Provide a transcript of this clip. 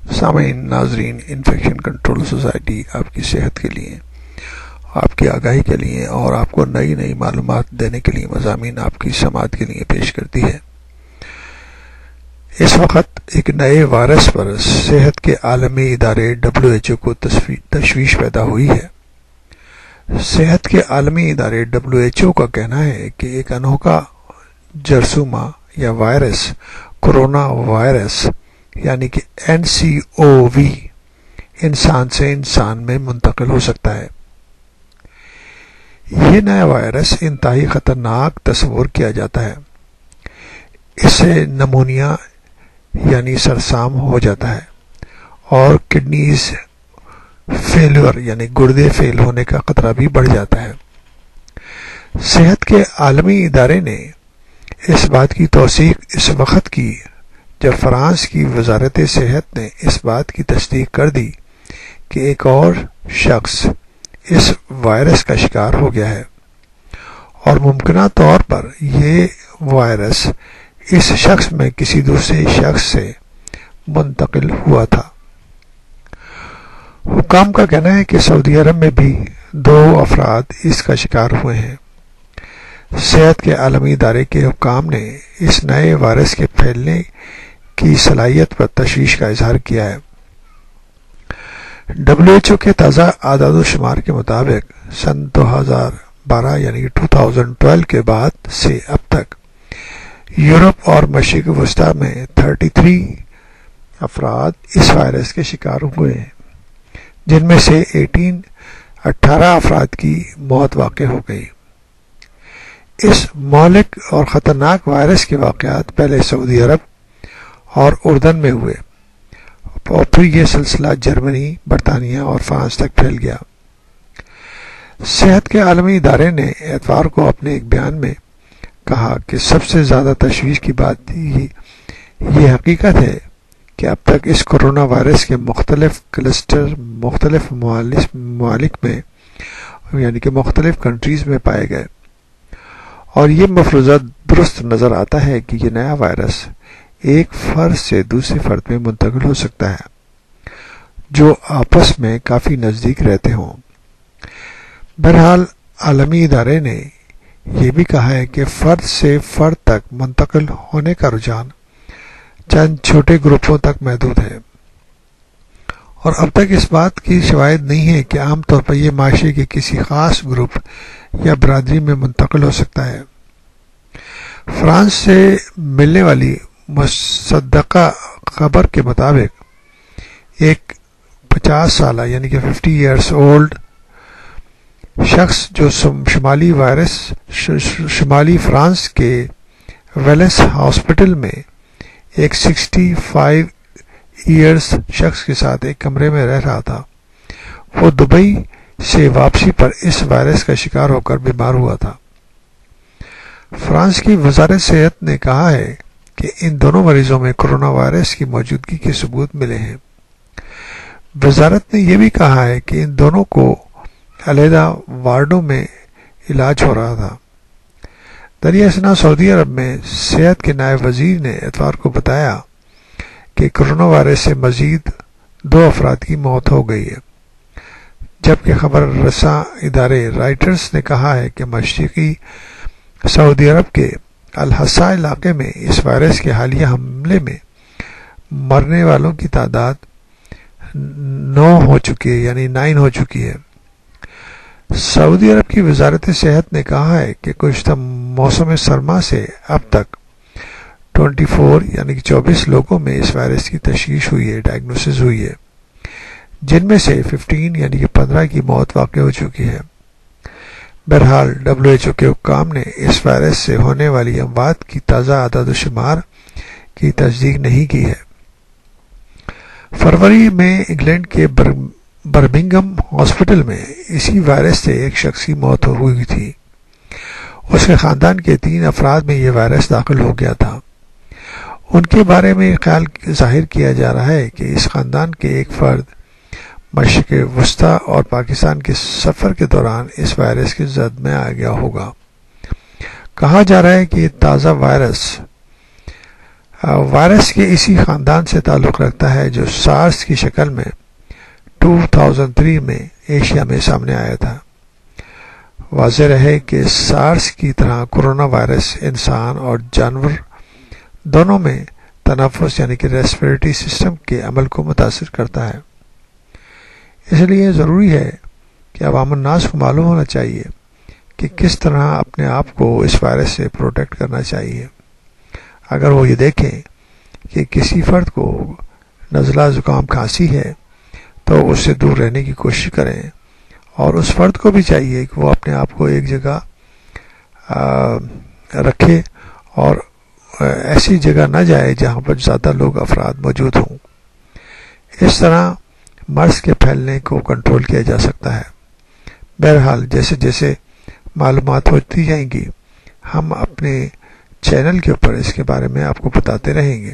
سامعین ناظرین، infection control society آپ کی صحت کے لیے، آپ کی آگاہی کے لیے اور آپ کو نئی نئی معلومات دینے کے لیے مضامین آپ کی سماعت کے لیے پیش کرتی ہے۔ اس وقت ایک نئے وائرس پر صحت کے عالمی ادارے WHO کو تشویش پیدا ہوئی ہے۔ صحت کے عالمی ادارے WHO کا کہنا ہے کہ ایک انوکھا جرثومہ یا وائرس کورونا وائرس یعنی کہ NCOV انسان سے انسان میں منتقل ہو سکتا ہے۔ یہ نیا وائرس انتہائی خطرناک تصور کیا جاتا ہے۔ اس سے نمونیا یعنی سرسام ہو جاتا ہے اور کڈنیز فیلور یعنی گردے فیل ہونے کا خطرہ بھی بڑھ جاتا ہے۔ صحت کے عالمی ادارے نے اس بات کی توثیق اس وقت کی جب فرانس کی وزارت صحت نے اس بات کی تصدیق کر دی کہ ایک اور شخص اس وائرس کا شکار ہو گیا ہے اور ممکنہ طور پر یہ وائرس اس شخص میں کسی دوسرے شخص سے منتقل ہوا تھا۔ حکام کا کہنا ہے کہ سعودی عرب میں بھی 2 افراد اس کا شکار ہوئے ہیں۔ صحت کے عالمی ادارے کے حکام نے اس نئے وائرس کے پھیلنے کی صلاحیت پر تشویش کا اظہار کیا ہے۔ WHO کے تازہ اعداد و شمار کے مطابق سن 2012 یعنی 2012 کے بعد سے اب تک یورپ اور مشرق وسطی میں 33 افراد اس وائرس کے شکار ہوئے ہیں، جن میں سے 18 افراد کی موت واقع ہو گئی۔ اس مہلک اور خطرناک وائرس کے واقعات پہلے سعودی عرب اور اردن میں ہوئے اور پھر یہ سلسلہ جرمنی، برطانیہ اور فرانس تک پھیل گیا۔ صحت کے عالمی ادارے نے اتوار کو اپنے ایک بیان میں کہا کہ سب سے زیادہ تشویش کی بات یہ حقیقت ہے کہ اب تک اس کورونا وائرس کے مختلف کلسٹر مختلف ممالک میں یعنی کہ مختلف کنٹریز میں پائے گئے، اور یہ مفروضہ درست نظر آتا ہے کہ یہ نیا وائرس ایک فرد سے دوسرے فرد میں منتقل ہو سکتا ہے جو آپس میں کافی نزدیک رہتے ہوں۔ بہرحال عالمی ادارے نے یہ بھی کہا ہے کہ فرد سے فرد تک منتقل ہونے کا رجحان چند چھوٹے گروپوں تک محدود ہے، اور اب تک اس بات کی شواہد نہیں ہے کہ عام طور پر یہ معاشرے کے کسی خاص گروپ یا برادری میں منتقل ہو سکتا ہے۔ فرانس سے ملنے والی مصدقہ خبر کے مطابق ایک 50 سالہ یعنی کہ 50 ایئرس اولڈ شخص جو شمالی فرانس کے ویلنس ہاسپٹل میں ایک 65 ایئرس شخص کے ساتھ ایک کمرے میں رہ رہا تھا، وہ دبئی سے واپسی پر اس وائرس کا شکار ہو کر بیمار ہوا تھا۔ فرانس کی وزارت صحت نے کہا ہے کہ ان دونوں مریضوں میں کورونا وائرس کی موجودگی کے ثبوت ملے ہیں۔ وزارت نے یہ بھی کہا ہے کہ ان دونوں کو علیحدہ وارڈوں میں علاج ہو رہا تھا۔ دریا اثنا سعودی عرب میں صحت کے نائب وزیر نے اتوار کو بتایا کہ کورونا وائرس سے مزید 2 افراد کی موت ہو گئی ہے، جبکہ خبر رساں ادارے رائٹرز نے کہا ہے کہ مشرقی سعودی عرب کے الحصا علاقے میں اس وائرس کے حالیہ حملے میں مرنے والوں کی تعداد 9 ہو چکی ہے۔ سعودی عرب کی وزارت صحت نے کہا ہے کہ گزشتہ موسم سرما سے اب تک 24 لوگوں میں اس وائرس کی تشخیص ہوئی ہے، ڈائگنوسس ہوئی ہے، جن میں سے 15 کی موت واقع ہو چکی ہے۔ بہرحال WHO کے حکام نے اس وائرس سے ہونے والی اموات کی تازہ اعداد و شمار کی تصدیق نہیں کی ہے۔ فروری میں انگلینڈ کے برمنگھم ہاسپٹل میں اسی وائرس سے ایک شخص کی موت ہوئی تھی۔ اس کے خاندان کے 3 افراد میں یہ وائرس داخل ہو گیا تھا۔ ان کے بارے میں خیال ظاہر کیا جا رہا ہے کہ اس خاندان کے ایک فرد مشرق وسطی اور پاکستان کے سفر کے دوران اس وائرس کی زد میں آ گیا ہوگا۔ کہا جا رہا ہے کہ یہ تازہ وائرس وائرس کے اسی خاندان سے تعلق رکھتا ہے جو سارس کی شکل میں 2003 میں ایشیا میں سامنے آیا تھا۔ واضح رہے کہ سارس کی طرح کرونا وائرس انسان اور جانور دونوں میں تنفس یعنی کہ ریسپریٹری سسٹم کے عمل کو متاثر کرتا ہے۔ اس لیے ضروری ہے کہ عوام الناس کو معلوم ہونا چاہیے کہ کس طرح اپنے آپ کو اس وائرس سے پروٹیکٹ کرنا چاہیے۔ اگر وہ یہ دیکھیں کہ کسی فرد کو نزلہ زکام کھانسی ہے تو اس سے دور رہنے کی کوشش کریں، اور اس فرد کو بھی چاہیے کہ وہ اپنے آپ کو ایک جگہ رکھے اور ایسی جگہ نہ جائے جہاں پر زیادہ لوگ افراد موجود ہوں۔ اس طرح مرض کے پھیلنے کو کنٹرول کیا جا سکتا ہے۔ بہرحال جیسے جیسے معلومات ہوتی جائیں گی ہم اپنے چینل کے اوپر اس کے بارے میں آپ کو بتاتے رہیں گے۔